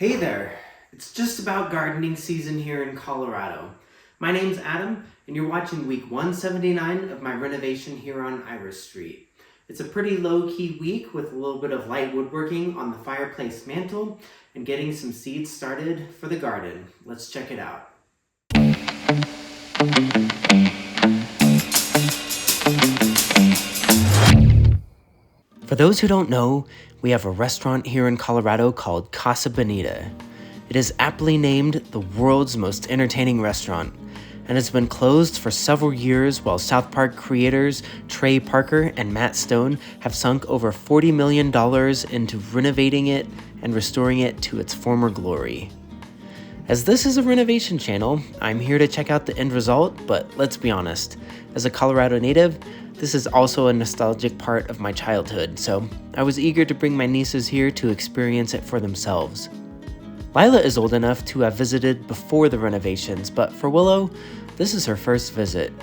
Hey there! It's just about gardening season here in Colorado. My name's Adam, and you're watching week 179 of my renovation here on Iris Street. It's a pretty low-key week with a little bit of light woodworking on the fireplace mantle and getting some seeds started for the garden. Let's check it out. For those who don't know, we have a restaurant here in Colorado called Casa Bonita. It is aptly named the world's most entertaining restaurant, and has been closed for several years while South Park creators Trey Parker and Matt Stone have sunk over $40 million into renovating it and restoring it to its former glory. As this is a renovation channel, I'm here to check out the end result, but let's be honest, as a Colorado native, this is also a nostalgic part of my childhood, so I was eager to bring my nieces here to experience it for themselves. Lila is old enough to have visited before the renovations, but for Willow, this is her first visit.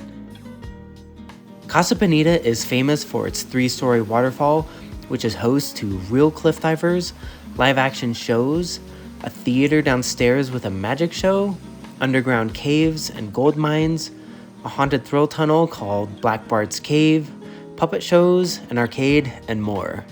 Casa Bonita is famous for its 3-story waterfall, which is host to real cliff divers, live-action shows, a theater downstairs with a magic show, underground caves and gold mines, a haunted thrill tunnel called Black Bart's Cave, puppet shows, an arcade, and more.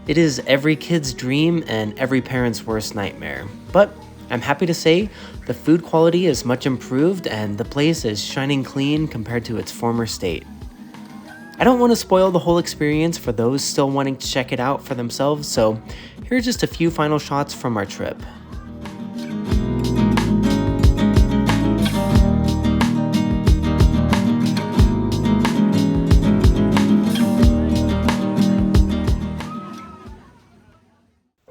It is every kid's dream and every parent's worst nightmare. But I'm happy to say the food quality is much improved and the place is shining clean compared to its former state. I don't want to spoil the whole experience for those still wanting to check it out for themselves, so here are just a few final shots from our trip.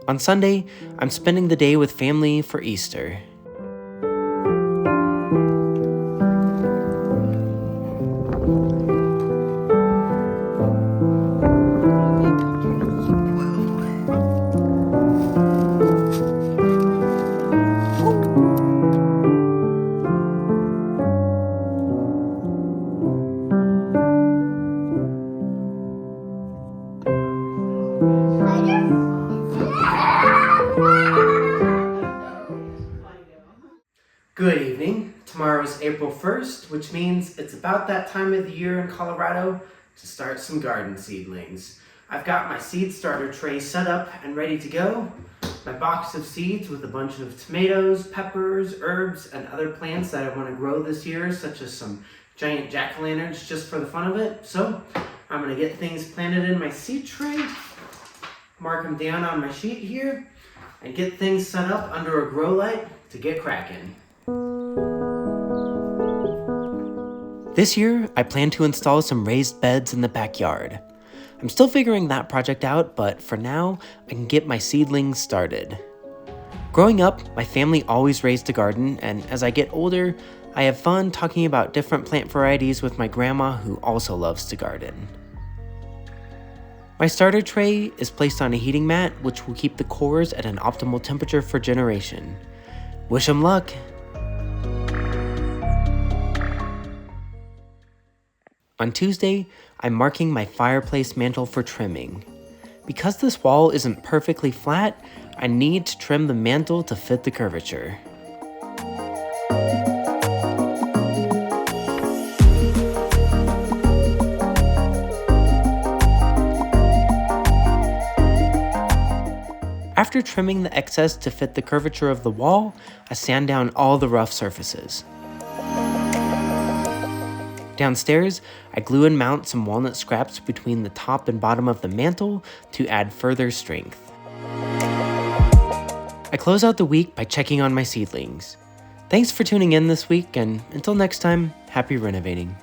On Sunday, I'm spending the day with family for Easter. Good evening. Tomorrow is April 1st, which means it's about that time of the year in Colorado to start some garden seedlings. I've got my seed starter tray set up and ready to go. My box of seeds with a bunch of tomatoes, peppers, herbs, and other plants that I want to grow this year, such as some giant jack-o'-lanterns just for the fun of it. So I'm going to get things planted in my seed tray, mark them down on my sheet here, and get things set up under a grow light to get cracking. This year, I plan to install some raised beds in the backyard. I'm still figuring that project out, but for now, I can get my seedlings started. Growing up, my family always raised a garden, and as I get older, I have fun talking about different plant varieties with my grandma, who also loves to garden. My starter tray is placed on a heating mat, which will keep the cores at an optimal temperature for generation. Wish 'em luck! On Tuesday, I'm marking my fireplace mantle for trimming. Because this wall isn't perfectly flat, I need to trim the mantle to fit the curvature. After trimming the excess to fit the curvature of the wall, I sand down all the rough surfaces. Downstairs, I glue and mount some walnut scraps between the top and bottom of the mantle to add further strength. I close out the week by checking on my seedlings. Thanks for tuning in this week, and until next time, happy renovating.